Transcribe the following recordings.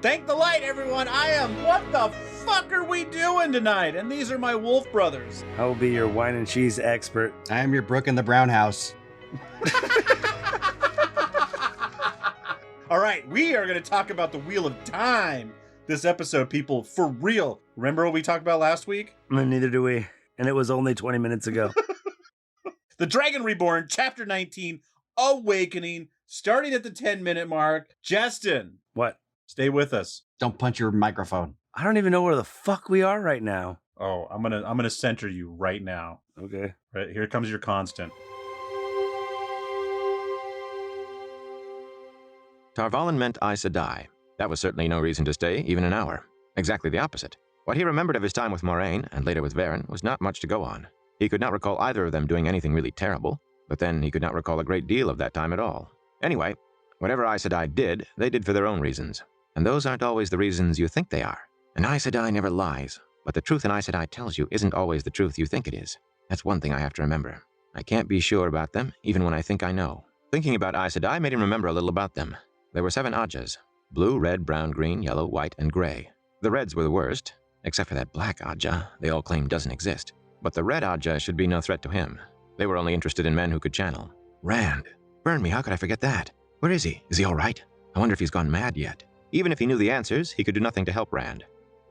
Thank the light, everyone. What the fuck are we doing tonight? And these are my wolf brothers. I will be your wine and cheese expert. I am your Brook in the Brown House. All right, we are going to talk about the Wheel of Time this episode, people, for real. Remember what we talked about last week? Neither do we. And it was only 20 minutes ago. The Dragon Reborn, Chapter 19, Awakening, starting at the 10-minute mark. Justin. What? Stay with us. Don't punch your microphone. I don't even know where the fuck we are right now. Oh, I'm gonna center you right now. Okay. Right, here comes your constant. Tar Valon meant Aes Sedai. That was certainly no reason to stay even an hour. Exactly the opposite. What he remembered of his time with Moraine, and later with Varen, was not much to go on. He could not recall either of them doing anything really terrible, but then he could not recall a great deal of that time at all. Anyway, whatever Aes Sedai did, they did for their own reasons. And those aren't always the reasons you think they are. An Aes Sedai never lies, but the truth an Aes Sedai tells you isn't always the truth you think it is. That's one thing I have to remember. I can't be sure about them, even when I think I know. Thinking about Aes Sedai made him remember a little about them. There were 7 Ajahs: blue, red, brown, green, yellow, white, and gray. The reds were the worst, except for that black Ajah they all claim doesn't exist. But the red Ajah should be no threat to him. They were only interested in men who could channel. Rand. Burn me, how could I forget that? Where is he? Is he all right? I wonder if he's gone mad yet. Even if he knew the answers, he could do nothing to help Rand.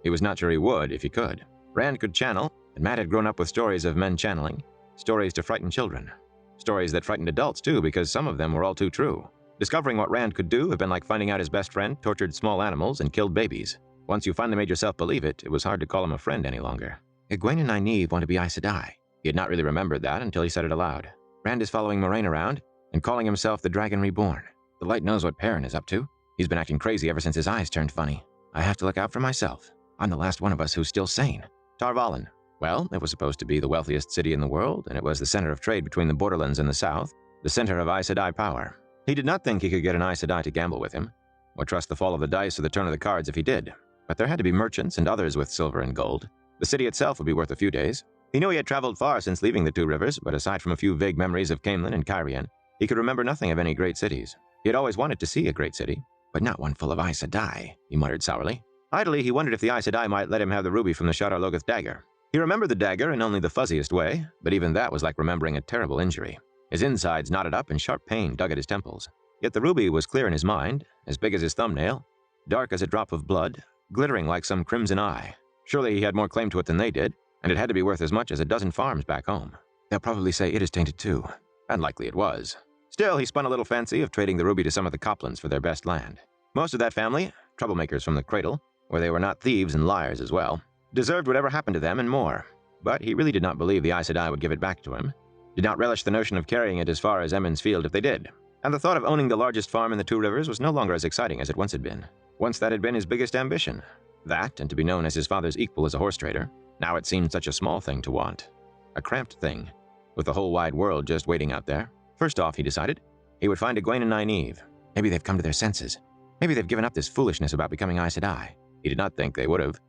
He was not sure he would if he could. Rand could channel, and Matt had grown up with stories of men channeling. Stories to frighten children. Stories that frightened adults too, because some of them were all too true. Discovering what Rand could do had been like finding out his best friend tortured small animals and killed babies. Once you finally made yourself believe it, it was hard to call him a friend any longer. Egwene and Nynaeve want to be Aes Sedai. He had not really remembered that until he said it aloud. Rand is following Moraine around and calling himself the Dragon Reborn. The Light knows what Perrin is up to. He's been acting crazy ever since his eyes turned funny. I have to look out for myself. I'm the last one of us who's still sane. Tar Valon. Well, it was supposed to be the wealthiest city in the world, and it was the center of trade between the borderlands and the south, the center of Aes Sedai power. He did not think he could get an Aes Sedai to gamble with him, or trust the fall of the dice or the turn of the cards if he did. But there had to be merchants and others with silver and gold. The city itself would be worth a few days. He knew he had traveled far since leaving the Two Rivers, but aside from a few vague memories of Caemlyn and Cairhien, he could remember nothing of any great cities. He had always wanted to see a great city, but not one full of Aes Sedai, he muttered sourly. Idly, he wondered if the Aes Sedai might let him have the ruby from the Shadar Logoth dagger. He remembered the dagger in only the fuzziest way, but even that was like remembering a terrible injury. His insides knotted up and sharp pain dug at his temples. Yet the ruby was clear in his mind, as big as his thumbnail, dark as a drop of blood, glittering like some crimson eye. Surely he had more claim to it than they did, and it had to be worth as much as a dozen farms back home. They'll probably say it is tainted too, and likely it was. Still, he spun a little fancy of trading the ruby to some of the Coplands for their best land. Most of that family, troublemakers from the cradle, where they were not thieves and liars as well, deserved whatever happened to them and more. But he really did not believe the Aes Sedai would give it back to him, did not relish the notion of carrying it as far as Emond's Field if they did, and the thought of owning the largest farm in the Two Rivers was no longer as exciting as it once had been. Once that had been his biggest ambition. That, and to be known as his father's equal as a horse trader. Now it seemed such a small thing to want. A cramped thing, with the whole wide world just waiting out there. First off, he decided, he would find Egwene and Nynaeve. Maybe they've come to their senses. Maybe they've given up this foolishness about becoming Aes Sedai. He did not think they would have.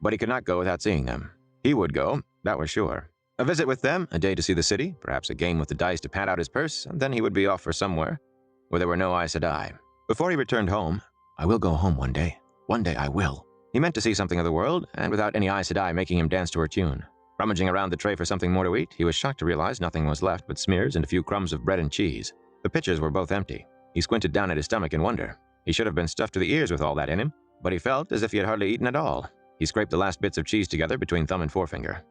But he could not go without seeing them. He would go, that was sure. A visit with them, a day to see the city, perhaps a game with the dice to pad out his purse, and then he would be off for somewhere where there were no Aes Sedai. Before he returned home, I will go home one day. One day I will. He meant to see something of the world, and without any Aes Sedai making him dance to her tune. Rummaging around the tray for something more to eat, he was shocked to realize nothing was left but smears and a few crumbs of bread and cheese. The pitchers were both empty. He squinted down at his stomach in wonder. He should have been stuffed to the ears with all that in him, but he felt as if he had hardly eaten at all. He scraped the last bits of cheese together between thumb and forefinger.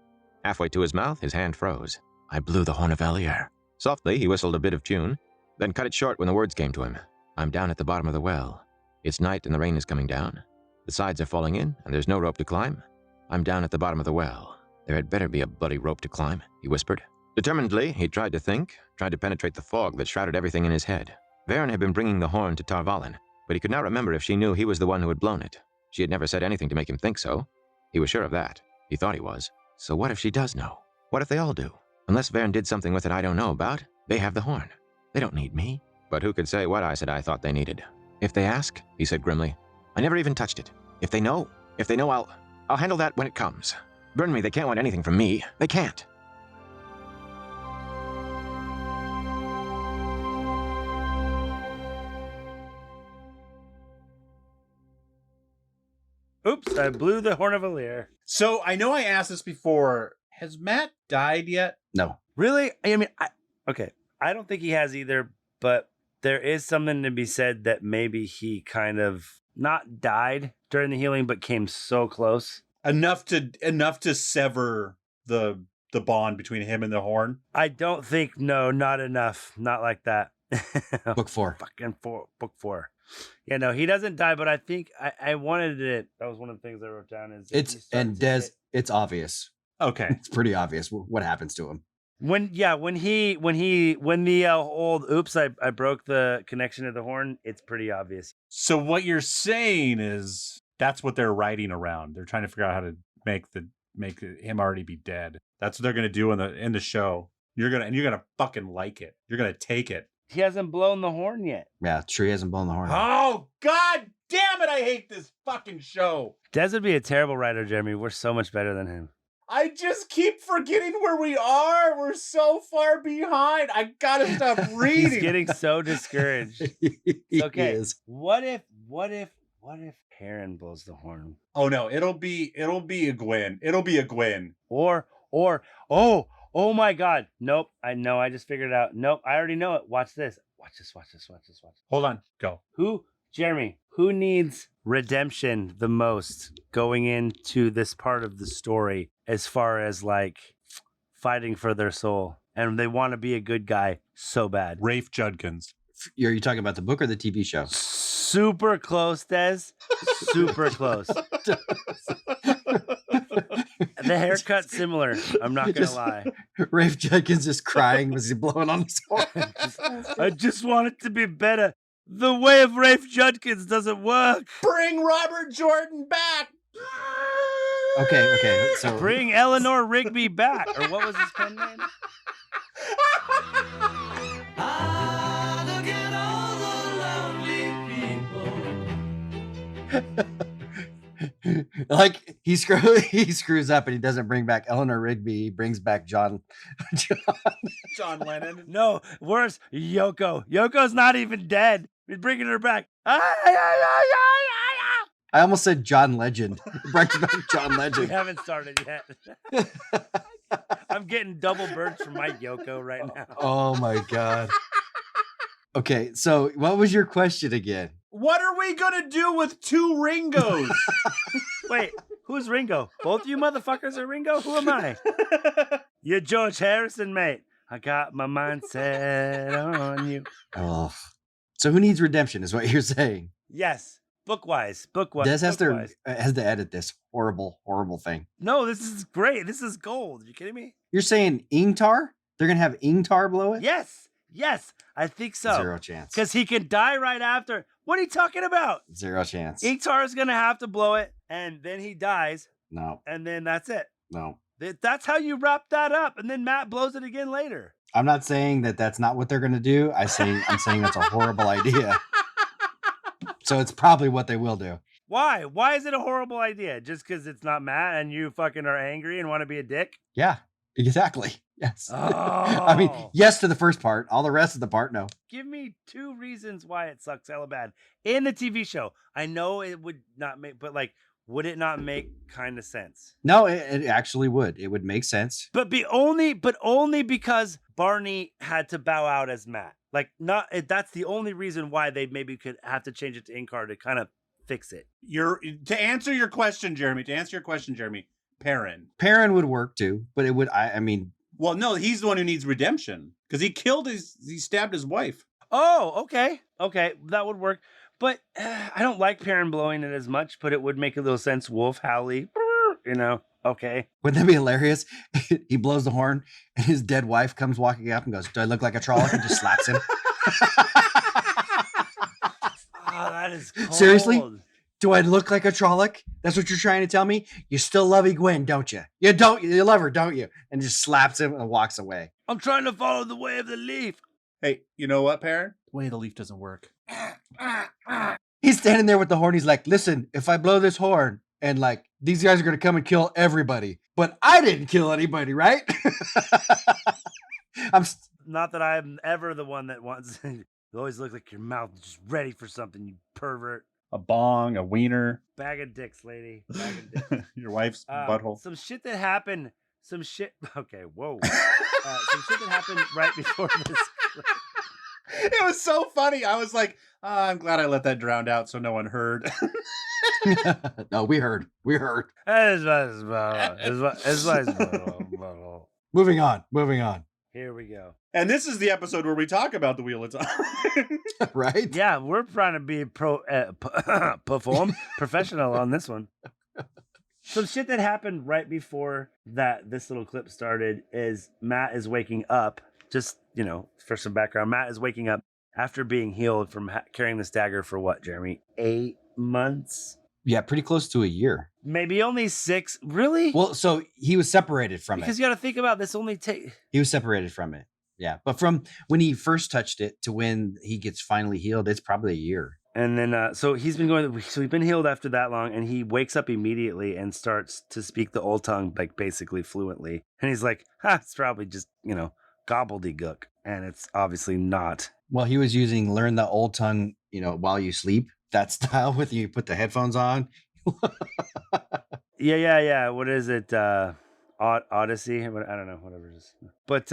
Halfway to his mouth, his hand froze. I blew the horn of Valier. Softly, he whistled a bit of tune, then cut it short when the words came to him. I'm down at the bottom of the well. It's night and the rain is coming down. The sides are falling in, and there's no rope to climb. I'm down at the bottom of the well. There had better be a bloody rope to climb, he whispered. Determinedly, he tried to think, tried to penetrate the fog that shrouded everything in his head. Varen had been bringing the horn to Tar Valon, but he could not remember if she knew he was the one who had blown it. She had never said anything to make him think so. He was sure of that. He thought he was. So what if she does know? What if they all do? Unless Varen did something with it I don't know about, they have the horn. They don't need me. But who could say what Aes Sedai thought they needed? If they ask, he said grimly, I never even touched it. If they know, I'll handle that when it comes. Burn me, they can't want anything from me. They can't. Oops, I blew the horn of a lyre. So I know I asked this before. Has Matt died yet? No. Really? I mean, okay. I don't think he has either, but there is something to be said that maybe he kind of not died during the healing, but came so close. Enough to sever the bond between him and the horn. I don't think, no, not enough. Not like that. Book 4. Book 4. Yeah, no, he doesn't die, but I think I wanted it. That was one of the things I wrote down. Is It's obvious. Okay. It's pretty obvious what happens to him. When the old oops, I broke the connection to the horn. It's pretty obvious. So what you're saying is that's what they're writing around. They're trying to figure out how to make him already be dead. That's what they're gonna do in the show. You're gonna fucking like it. You're gonna take it. He hasn't blown the horn yet. Yeah, sure he hasn't blown the horn. Oh god damn it! I hate this fucking show. Des would be a terrible writer, Jeremy. We're so much better than him. I just keep forgetting where we are. We're so far behind. I gotta stop reading. He's getting so discouraged. He Okay. is. What if Karen blows the horn? Oh no, it'll be a Gwen. It'll be a Gwen. Or oh my god. Nope. I know. I just figured it out. Nope. I already know it. Watch this. Watch this. Hold on. Go. Jeremy, who needs redemption the most going into this part of the story as far as like fighting for their soul? And they want to be a good guy so bad. Rafe Judkins. Are you talking about the book or the TV show? Super close, Des. Super close. The haircut's similar. I'm not going to lie. Rafe Judkins is crying as he's blowing on his horn. I just want it to be better. The way of Rafe Judkins doesn't work. Bring Robert Jordan back. Okay. So Bring Eleanor Rigby back. Or what was his pen name? Look at all the lonely people. like he screws up and he doesn't bring back Eleanor Rigby. He brings back John Lennon. No, worse, Yoko. Yoko's not even dead. He's bringing her back. I almost said John Legend. Bring back John We Legend. haven't started yet. I'm getting double birds from my Yoko right now. Oh my god. Okay, so what was your question again? What are we gonna do with 2 Ringos? Wait, who's Ringo? Both you motherfuckers are Ringo? Who am I? You're George Harrison, mate. I got my mind set on you. Oh, so who needs redemption is what you're saying. Yes, book-wise. Des has book-wise. to edit this horrible thing. No, this is great. This is gold. Are you kidding me? You're saying Ingtar? They're gonna have Ingtar blow it? Yes, I think so. 0 chance. Because he can die right after. What are you talking about? 0 chance. Ingtar is going to have to blow it, and then he dies, No. and then that's it. No. That's how you wrap that up, and then Matt blows it again later. I'm not saying that that's not what they're gonna do. I'm saying that's a horrible idea. So it's probably what they will do. Why? Why is it a horrible idea? Just because it's not Matt and you fucking are angry and want to be a dick? Yeah, exactly. Yes. Oh. I mean, yes to the first part. All the rest of the part, no. Give me 2 reasons why it sucks hella bad in the TV show. I know it would not make, but like, would it not make kind of sense? No, it actually would. It would make sense. But only because Barney had to bow out as Matt. Like, that's the only reason why they maybe could have to change it to Inkar to kind of fix it. To answer your question, Jeremy, Perrin would work too, but it would, I mean. Well, no, he's the one who needs redemption because he stabbed his wife. Oh, okay. That would work. But I don't like Perrin blowing it as much, but it would make a little sense. Wolf, Howley, okay. Wouldn't that be hilarious? He blows the horn and his dead wife comes walking up and goes, "Do I look like a Trolloc?" And just slaps him. Oh, that is cold. Seriously? Do I look like a Trolloc? That's what you're trying to tell me? You still love Egwene, don't you? You don't. You love her, don't you? And just slaps him and walks away. I'm trying to follow the way of the leaf. Hey, you know what, Perrin? The way of the leaf doesn't work. He's standing there with the horn. He's like, "Listen, if I blow this horn and like these guys are going to come and kill everybody, but I didn't kill anybody, right?" Not that I'm ever the one that wants. You always look like your mouth is just ready for something, you pervert. a bong, a wiener, Bag of dicks, lady. Bag of dicks. your wife's butthole. Some shit that happened. Some shit. Okay, whoa. Some shit that happened right before this. It was so funny. I was like, I'm glad I let that drown out so no one heard. No, we heard. Moving on. Here we go. And this is the episode where we talk about the Wheel of Time. Right? Yeah, we're trying to be professional on this one. Some shit that happened right before that this little clip started is Matt is waking up. Just, for some background, Matt is waking up after being healed from carrying this dagger for what, Jeremy? 8 months? Yeah, pretty close to a year. Maybe only 6. Really? Well, so he was separated from because it. you got to think about this He was separated from it. Yeah. But from when he first touched it to when he gets finally healed, it's probably a year. And then, so he's been healed after that long, and he wakes up immediately and starts to speak the old tongue, like basically fluently. And he's like, it's probably just, gobbledygook. And it's obviously not. Well, he was using learn the old tongue, while you sleep, that style with you put the headphones on. Yeah. What is it? Odyssey? I don't know, whatever it is. But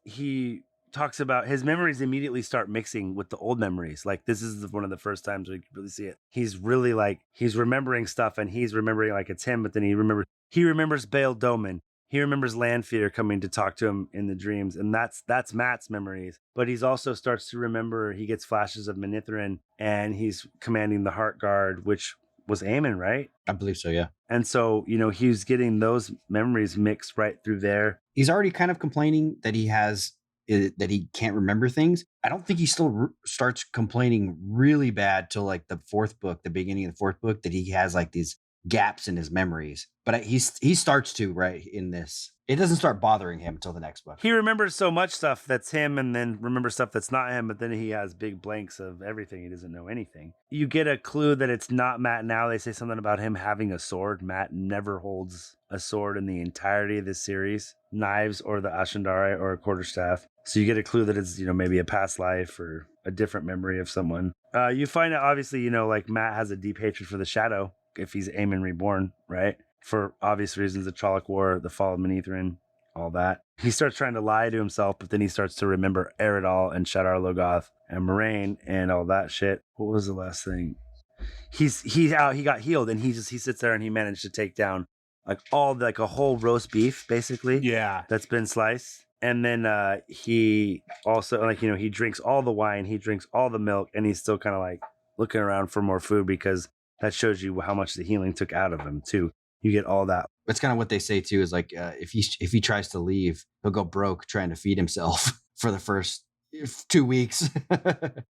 he talks about his memories immediately start mixing with the old memories. Like this is one of the first times we really see it. He's really he's remembering stuff, and he's remembering like it's him, but then he remembers Bale Doman. He remembers Lanfear coming to talk to him in the dreams, and that's Matt's memories. But he's also starts to remember, he gets flashes of Manithrin, and he's commanding the Heart Guard, which was Aemon, right? I believe so, yeah. And so, he's getting those memories mixed right through there. He's already kind of complaining that that he can't remember things. I don't think he still starts complaining really bad till like the beginning of the fourth book, that he has like these gaps in his memories. But he starts to, right, in this. It doesn't start bothering him until the next book. He remembers so much stuff that's him, and then remembers stuff that's not him, but then he has big blanks of everything. He doesn't know anything. You get a clue that it's not Matt now. They say something about him having a sword. Matt never holds a sword in the entirety of this series. Knives or the Ashendari or a quarterstaff. So you get a clue that it's, maybe a past life or a different memory of someone. You find out, obviously, like Matt has a deep hatred for the Shadow if he's Aemon Reborn, right? For obvious reasons, the Trolloc War, the fall of Manithrin, all that. He starts trying to lie to himself, but then he starts to remember Eredal and Shadar Logoth and Moraine and all that shit. What was the last thing? He got healed, and he sits there and he managed to take down a whole roast beef, basically. Yeah. That's been sliced. And then he also, he drinks all the wine, he drinks all the milk, and he's still kind of looking around for more food, because that shows you how much the healing took out of him too. You get all that. That's kind of what they say too, is if he tries to leave, he'll go broke trying to feed himself for the first 2 weeks.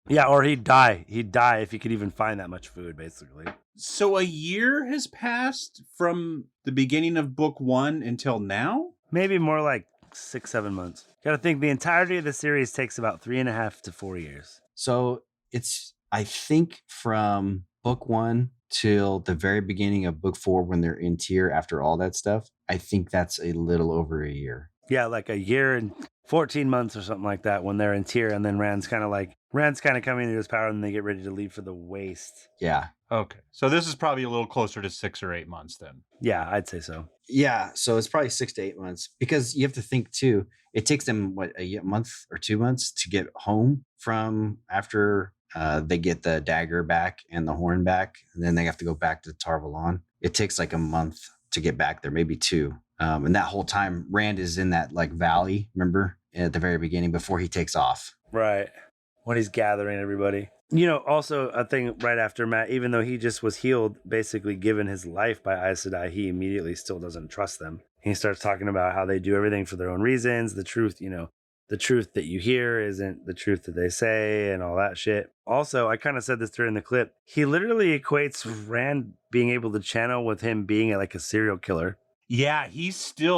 Yeah, or he'd die. He'd die if he could even find that much food, basically. So a year has passed from the beginning of book 1 until now? Maybe more like 6-7 months. Gotta think the entirety of the series takes about 3.5 to 4 years. So it's, I think, from book 1 till the very beginning of book 4, when they're in Tyr after all that stuff, I think that's a little over a year. Yeah, like a year and 14 months or something like that when they're in Tyr, and then Rand's kind of coming into his power, and they get ready to leave for the Waste. Yeah. Okay. So this is probably a little closer to 6 or 8 months then. Yeah, I'd say so. Yeah, so it's probably 6 to 8 months, because you have to think too, it takes them a month or 2 months to get home from after they get the dagger back and the horn back, and then they have to go back to Tar Valon. It takes like a month to get back there, maybe 2. And that whole time, Rand is in that valley, remember, at the very beginning before he takes off. Right. When he's gathering everybody. Also a thing right after Matt, even though he just was healed, basically given his life by Aes Sedai, he immediately still doesn't trust them. He starts talking about how they do everything for their own reasons. The truth, the truth that you hear isn't the truth that they say, and all that shit. Also, I kind of said this during the clip. He literally equates Rand being able to channel with him being a serial killer. Yeah,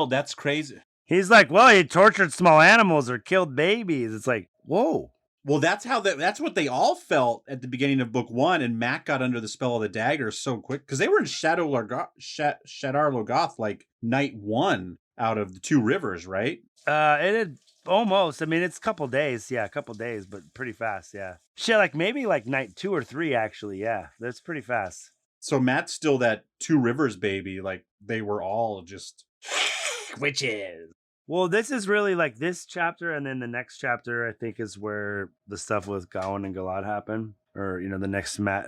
that's crazy. He's like, well, he tortured small animals or killed babies. It's like, whoa. Well, that's what they all felt at the beginning of book 1, and Matt got under the spell of the dagger so quick, because they were in Shadar Logoth night 1 out of the 2 rivers, right? It had Almost. I mean, it's a couple days. Yeah, a couple days, but pretty fast. Yeah. Shit, like maybe like night 2 or 3, actually. Yeah, that's pretty fast. So Matt's still that Two Rivers baby. Like they were all just witches. Well, this is really like this chapter, and then the next chapter, I think, is where the stuff with Gawain and Galad happen. Or, the next Matt.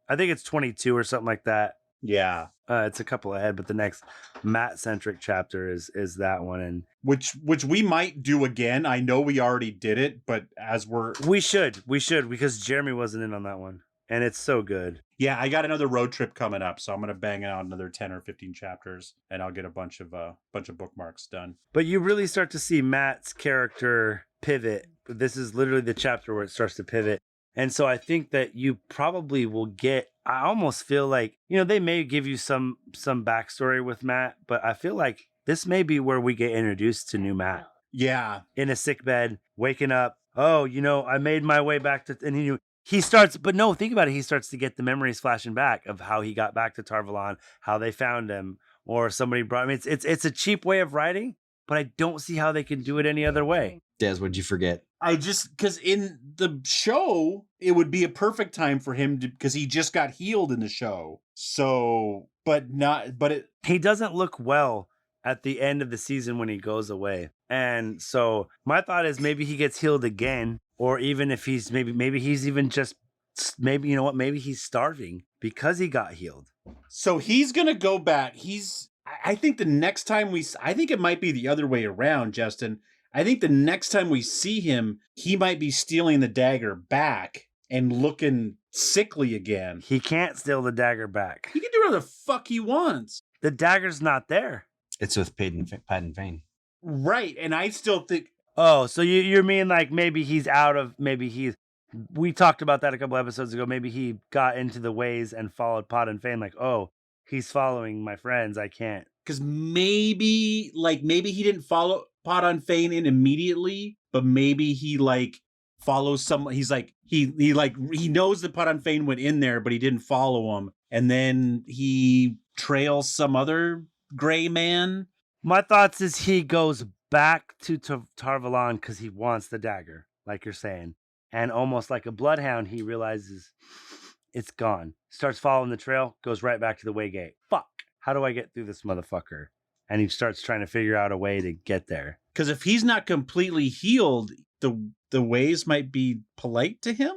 I think it's 22 or something like that. Yeah. It's a couple ahead, but the next Matt-centric chapter is that one. And which we might do again. I know we already did it, but we should because Jeremy wasn't in on that one. And it's so good. Yeah, I got another road trip coming up, so I'm gonna bang out another 10 or 15 chapters, and I'll get a bunch of bookmarks done. But you really start to see Matt's character pivot. This is literally the chapter where it starts to pivot. And so I think that you probably will get, I almost feel like, they may give you some backstory with Matt, but I feel like this may be where we get introduced to new Matt. Yeah. In a sick bed, waking up. Oh, I made my way back to, and he starts, but no, think about it. He starts to get the memories flashing back of how he got back to Tarvalon, how they found him, or somebody brought him. It's a cheap way of writing, but I don't see how they can do it any other way. Des, what'd you forget? Because in the show, it would be a perfect time for him because he just got healed in the show. So, he doesn't look well at the end of the season when he goes away. And so my thought is maybe he gets healed again, or even if he's maybe he's even just, maybe, maybe he's starving because he got healed. So he's going to go back. I think the next time I think it might be the other way around, Justin. I think the next time we see him, he might be stealing the dagger back and looking sickly again. He can't steal the dagger back. He can do whatever the fuck he wants. The dagger's not there. It's with Paden Fane. Right, and I still think... Oh, so you mean like maybe we talked about that a couple episodes ago. Maybe he got into the ways and followed Pod and Fane. Like, oh, he's following my friends. I can't. Because maybe he didn't follow Pod on Fane in immediately, but maybe he follows someone. He's like he knows that Pod on Fane went in there, but he didn't follow him, and then he trails some other gray man. My thoughts is he goes back to Tarvalon because he wants the dagger, like you're saying, and almost like a bloodhound, he realizes it's gone. Starts following the trail, goes right back to the Waygate. Fuck. How do I get through this motherfucker? And he starts trying to figure out a way to get there. Because if he's not completely healed, the ways might be polite to him?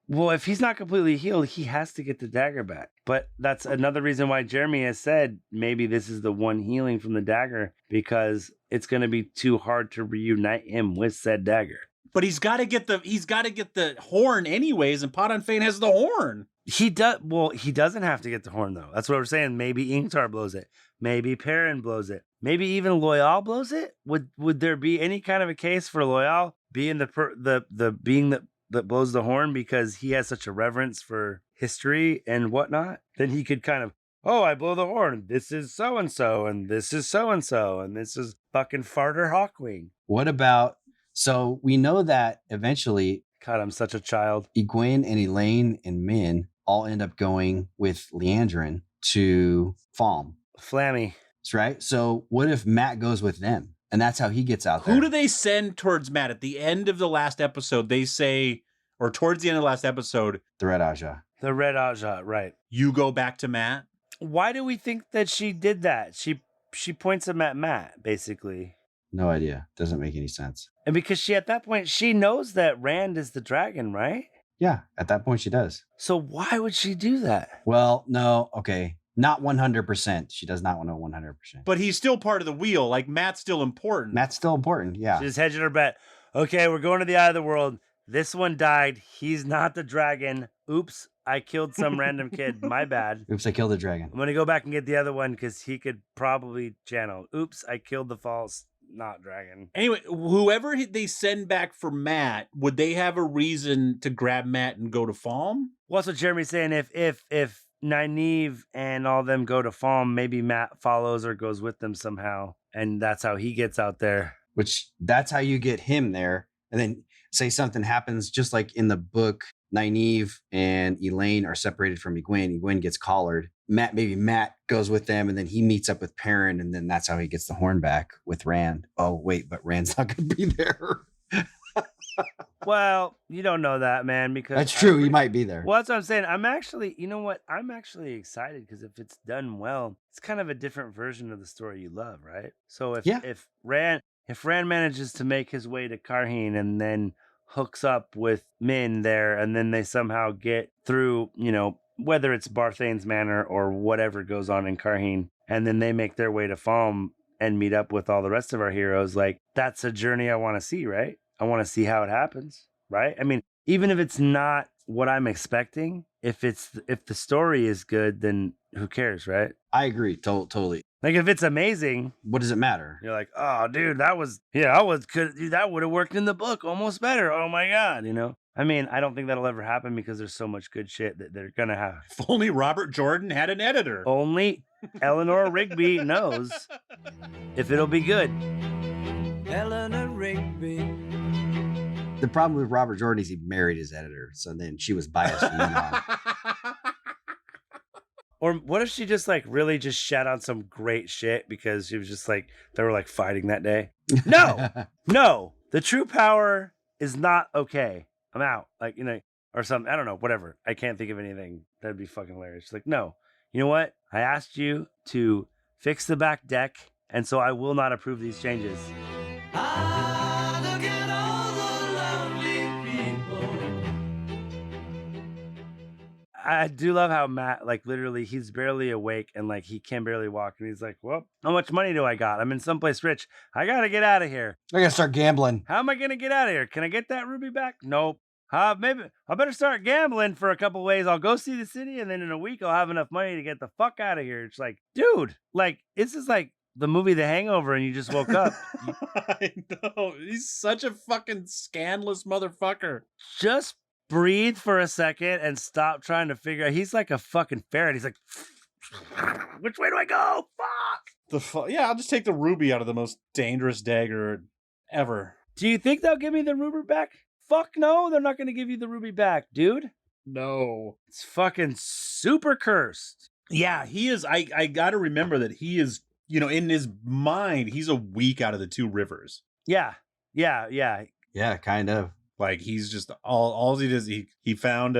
Well, if he's not completely healed, he has to get the dagger back. But that's another reason why Jeremy has said maybe this is the one healing from the dagger, because it's going to be too hard to reunite him with said dagger. But he's got to get the horn anyways, and Pod on Fane has the horn. He doesn't have to get the horn, though. That's what we're saying. Maybe Ingtar blows it. Maybe Perrin blows it. Maybe even Loyal blows it. Would there be any kind of a case for Loyal being the being that blows the horn because he has such a reverence for history and whatnot? Then he could kind of, oh, I blow the horn. This is so-and-so, and this is so-and-so, and this is fucking Farter Hawkwing. What about, so we know that eventually... God, I'm such a child. Egwene and Elaine and Min all end up going with Leandrin to Falm. Flammy. That's right. So what if Matt goes with them? And that's how he gets out there. Who do they send towards Matt? At the end of the last episode, they say, or towards the end of the last episode... The Red Aja. The Red Aja, right. You go back to Matt? Why do we think that she did that? She points him at Matt, basically. No idea. Doesn't make any sense. And because at that point, she knows that Rand is the dragon, right? Yeah, at that point she does. So why would she do that? Well, no, okay. Not 100%. She does not want to 100%. But he's still part of the wheel. Like, Matt's still important. Matt's still important, yeah. She's hedging her bet. Okay, we're going to the Eye of the World. This one died. He's not the dragon. Oops, I killed some random kid. My bad. Oops, I killed the dragon. I'm going to go back and get the other one because he could probably channel. Oops, I killed the false not dragon. Anyway, whoever they send back for Matt, would they have a reason to grab Matt and go to Falm? Well, that's what Jeremy's saying. If Nynaeve and all them go to Falm, maybe Matt follows or goes with them somehow, and that's how he gets out there. Which, that's how you get him there. And then say something happens, just like in the book, Nynaeve and Elaine are separated from Egwene. Egwene gets collared. Matt goes with them, and then he meets up with Perrin, and then that's how he gets the horn back with Rand. Oh, wait, but Rand's not going to be there. Well, you don't know that, man, because That's true. He might be there. Well, that's what I'm saying. I'm actually, you know what? I'm actually excited because if it's done well, it's kind of a different version of the story you love, right? So if Rand manages to make his way to Karheen and then hooks up with Min there, and then they somehow get through, whether it's Barthane's Manor or whatever goes on in Karheen, and then they make their way to Falm and meet up with all the rest of our heroes, like that's a journey I want to see, right? I want to see how it happens, right? I mean, even if it's not what I'm expecting, if the story is good, then who cares, right? I agree, totally. Like if it's amazing, what does it matter? You're like, oh, dude, that would have worked in the book almost better. Oh my god, I mean, I don't think that'll ever happen because there's so much good shit that they're gonna have. If only Robert Jordan had an editor. Only Eleanor Rigby knows if it'll be good. Eleanor Rigby. The problem with Robert Jordan is he married his editor, so then she was biased from then on. Or what if she just really just shat on some great shit because she was just they were fighting that day? No, the true power is not okay. I'm out. Or something. I don't know, whatever. I can't think of anything. That'd be fucking hilarious. She's like, no, you know what? I asked you to fix the back deck, and so I will not approve these changes. Look at all the lovely people. I do love how Matt, literally, he's barely awake and he can barely walk. And he's like, well, how much money do I got? I'm in someplace rich. I got to get out of here. I got to start gambling. How am I going to get out of here? Can I get that ruby back? Nope. Maybe I better start gambling for a couple ways. I'll go see the city, and then in a week I'll have enough money to get the fuck out of here. It's like, dude, this is the movie The Hangover, and you just woke up. I know. He's such a fucking scandalous motherfucker. Just breathe for a second and stop trying to figure out. He's like a fucking ferret. He's like, which way do I go? Fuck. Yeah, I'll just take the ruby out of the most dangerous dagger ever. Do you think they'll give me the ruby back? Fuck no, they're not going to give you the ruby back, dude. No. It's fucking super cursed. Yeah, he is. I got to remember that he is, in his mind, he's a week out of the two rivers. Yeah, kind of. He's just all he does. He found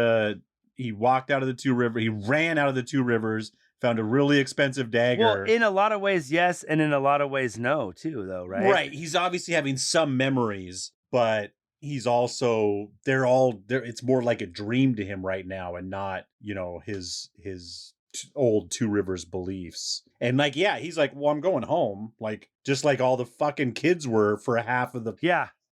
he walked out of the two rivers. He ran out of the two rivers, found a really expensive dagger. Well, in a lot of ways, yes. And in a lot of ways, no, too, though, right? Right. He's obviously having some memories, but he's also, they're all there. It's more like a dream to him right now and not, his old Two Rivers beliefs. And he's like, well, I'm going home. Just like all the fucking kids were for half of the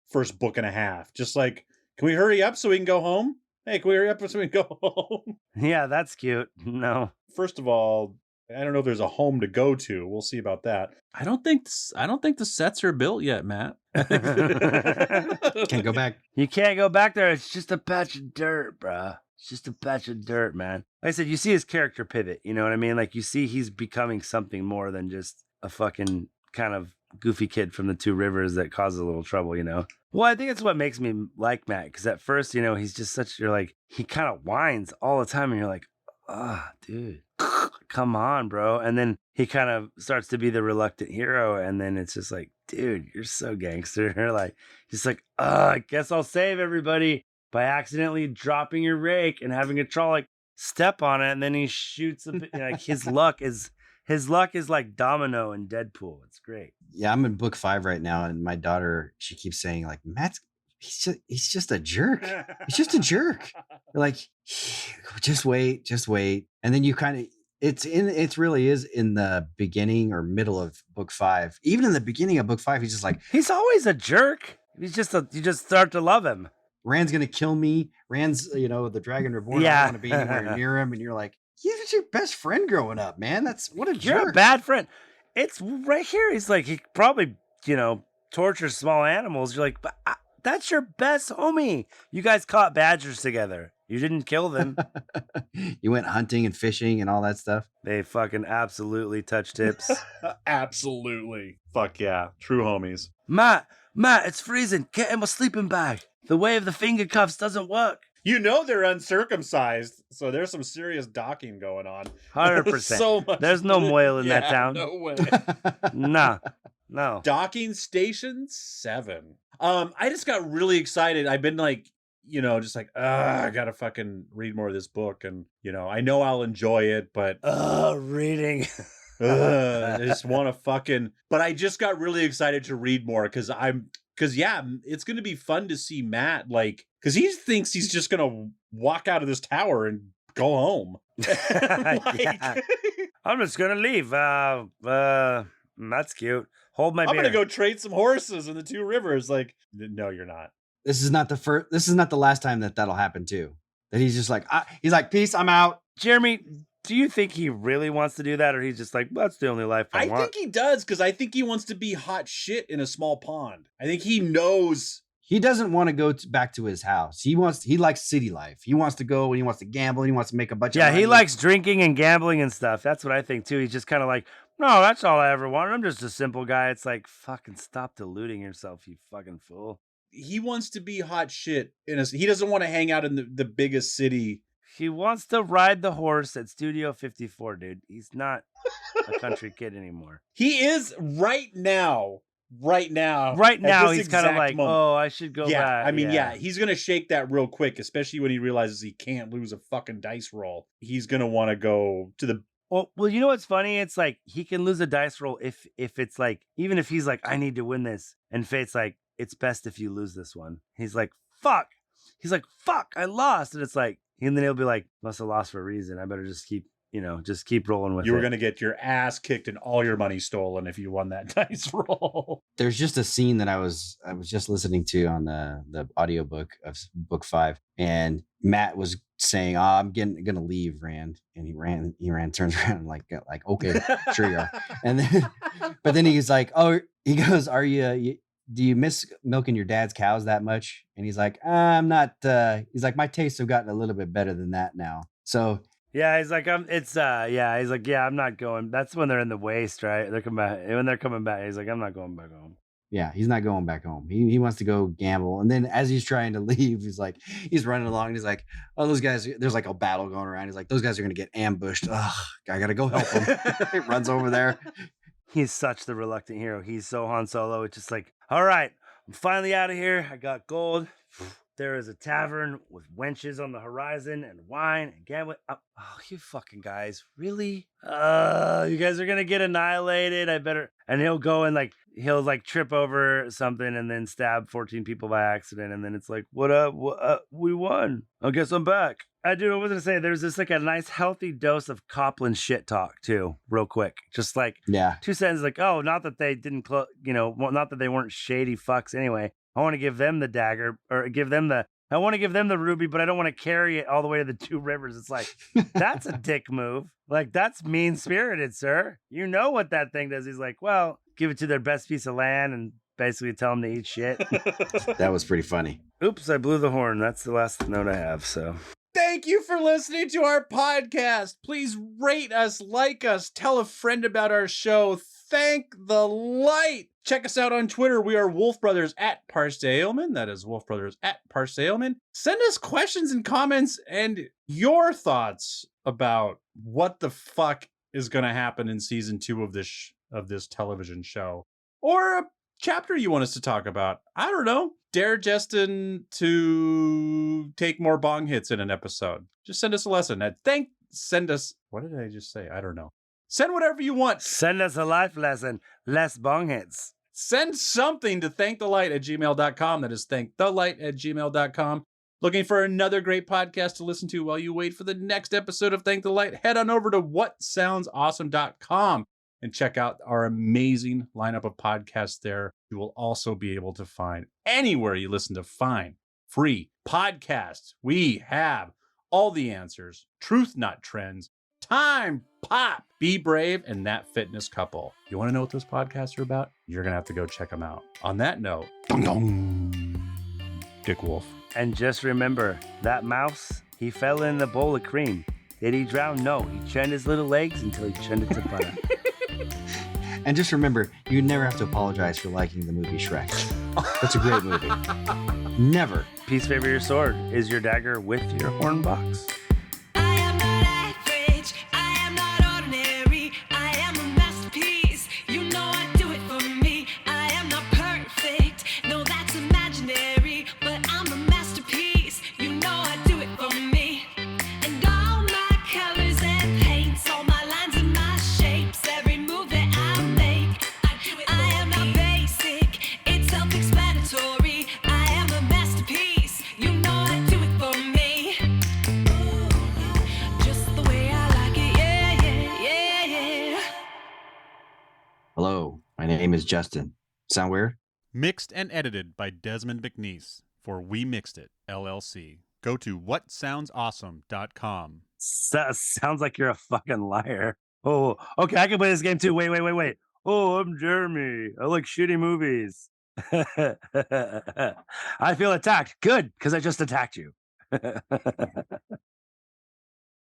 first book and a half. Just can we hurry up so we can go home? Hey, can we hurry up so we can go home? Yeah, that's cute. No. First of all, I don't know if there's a home to go to. We'll see about that. I don't think the sets are built yet, Matt. Can't go back. You can't go back there. It's just a patch of dirt, bruh. It's just a patch of dirt, man. Like I said, you see his character pivot. You know what I mean? You see he's becoming something more than just a fucking kind of goofy kid from the Two Rivers that causes a little trouble, Well, I think that's what makes me like Matt, because at first, he's just he kind of whines all the time, and you're like, dude, come on, bro. And then he kind of starts to be the reluctant hero, and then it's just like, dude, you're so gangster. He's like, I guess I'll save everybody by accidentally dropping your rake and having a troll step on it, and then he shoots his luck is like Domino in Deadpool. It's great. Yeah, I'm in book 5 right now, and my daughter, she keeps saying Matt's he's just a jerk. He's just a jerk. Just wait. And then you kind of it really is in the beginning or middle of book 5. Even in the beginning of book 5, he's just he's always a jerk. You just start to love him. Rand's gonna kill me. Rand's the Dragon Reborn. Yeah. I don't want to be anywhere near him. And you're like, he was your best friend growing up, man. What a jerk. You're a bad friend. It's right here. He's he probably, tortures small animals. You're like, but that's your best homie. You guys caught badgers together. You didn't kill them. You went hunting and fishing and all that stuff. They fucking absolutely touch tips. Absolutely. Fuck yeah. True homies. Matt, Matt, it's freezing. Get him a sleeping bag. The way of the finger cuffs doesn't work. You know they're uncircumcised, so there's some serious docking going on. 100%. So much. There's no moil in that town. No way. No. Docking station 7. I just got really excited. I've been like, just like, I gotta fucking read more of this book, and I know I'll enjoy it, but Reading. I just want to fucking. But I just got really excited to read more because it's gonna be fun to see Matt, like, because he thinks he's just gonna walk out of this tower and go home. Yeah. I'm just gonna leave. That's cute. Hold my beer. I'm gonna go trade some horses in the 2 rivers. Like, no, you're not. This is not the last time that'll happen too. That he's just like, he's like, peace, I'm out. Jeremy, do you think he really wants to do that, or he's just like, that's the only life I want? I think he does, because I think he wants to be hot shit in a small pond. I think he knows. He doesn't want to go back to his house. He likes city life. He wants to go and he wants to gamble and he wants to make a bunch of money. Yeah, he likes drinking and gambling and stuff. That's what I think too. He's just kind of like, no, that's all I ever wanted. I'm just a simple guy. It's like, fucking stop deluding yourself, you fucking fool. He wants to be hot shit he doesn't want to hang out in the biggest city. He wants to ride the horse at Studio 54, dude. He's not a country kid anymore. He is right now. Right now, he's kind of like, moment. I should go back. I mean, he's going to shake that real quick, especially when he realizes he can't lose a fucking dice roll. He's going to want to go to the... Well, you know what's funny? It's like, he can lose a dice roll if it's like, even if he's like, I need to win this. And Fate's like, it's best if you lose this one. He's like, fuck. He's like, fuck, I lost. And it's like, and then he'll be like, must have lost for a reason. I better just keep rolling with it. You were going to get your ass kicked and all your money stolen if you won that dice roll. There's just a scene that I was just listening to on the audiobook of book 5, and Matt was saying, I'm gonna leave, Rand. And he ran, turns around like, okay, sure you are. And then, but then he's like, he goes, do you miss milking your dad's cows that much? And he's like, I'm not, he's like, my tastes have gotten a little bit better than that now. So yeah, he's like, he's like, yeah, I'm not going. That's when they're in the waste, right? When they're coming back, he's like, I'm not going back home. Yeah, he's not going back home. He wants to go gamble. And then as he's trying to leave, he's running along and he's like, oh, those guys, there's like a battle going around. He's like, those guys are going to get ambushed. Ugh, I got to go help them. He runs over there. He's such the reluctant hero. He's so Han Solo. It's just like, all right, I'm finally out of here. I got gold. There is a tavern with wenches on the horizon and wine and gambling. Oh, you fucking guys. Really? You guys are going to get annihilated. And he'll go and he'll trip over something and then stab 14 people by accident. And then it's like, what up? We won. I guess I'm back. I was going to say, there's this a nice healthy dose of Copland shit talk too, real quick. Just 2 sentences not that they didn't, not that they weren't shady fucks anyway. I want to give them the dagger I want to give them the ruby, but I don't want to carry it all the way to the 2 rivers. It's like, that's a dick move. That's mean spirited, sir. You know what that thing does. He's like, well, give it to their best piece of land and basically tell them to eat shit. That was pretty funny. Oops, I blew the horn. That's the last note I have. So thank you for listening to our podcast. Please rate us, like us, tell a friend about our show. Thank the light. Check us out on Twitter. We are Wolf Brothers at Parseilman. That is Wolf Brothers at Parseilman. Send us questions and comments and your thoughts about what the fuck is going to happen in season 2 of this television show, or a chapter you want us to talk about. I don't know. Dare Justin to take more bong hits in an episode. Just send us a lesson. Send us. What did I just say? I don't know. Send whatever you want. Send us a life lesson. Less bong hits. Send something to thankthelight@gmail.com. That is thankthelight@gmail.com. Looking for another great podcast to listen to while you wait for the next episode of Thank the Light? Head on over to whatsoundsawesome.com and check out our amazing lineup of podcasts there. You will also be able to find anywhere you listen to fine, free podcasts. We have All the Answers, Truth Not Trends, Time Pop, Be Brave, and That Fitness Couple. You want to know what those podcasts are about? You're going to have to go check them out. On that note, dong dong, Dick Wolf. And just remember, that mouse, he fell in a bowl of cream. Did he drown? No, he churned his little legs until he churned it to butter. And just remember, you never have to apologize for liking the movie Shrek. That's a great movie. Never. Peace favor your sword. Is your dagger with your horn box? I am not average, I am not ordinary, I am a masterpiece. You know I do it for me. I am not perfect, no, that's imaginary, but I'm a masterpiece. You know I do it for me. And all my colors and paints, all my lines and my shapes, every move that I make, I am not basic, it's self-explanatory. I am a masterpiece. You know I do it for me. Just the way I like it, yeah, yeah, yeah, yeah. Hello, my name is Justin. Sound weird? Mixed and edited by Desmond McNeese for We Mixed It, LLC. Go to whatsoundsawesome.com. Sounds like you're a fucking liar. Oh, okay, I can play this game too. Wait. Oh, I'm Jeremy. I like shitty movies. I feel attacked. Good, because I just attacked you.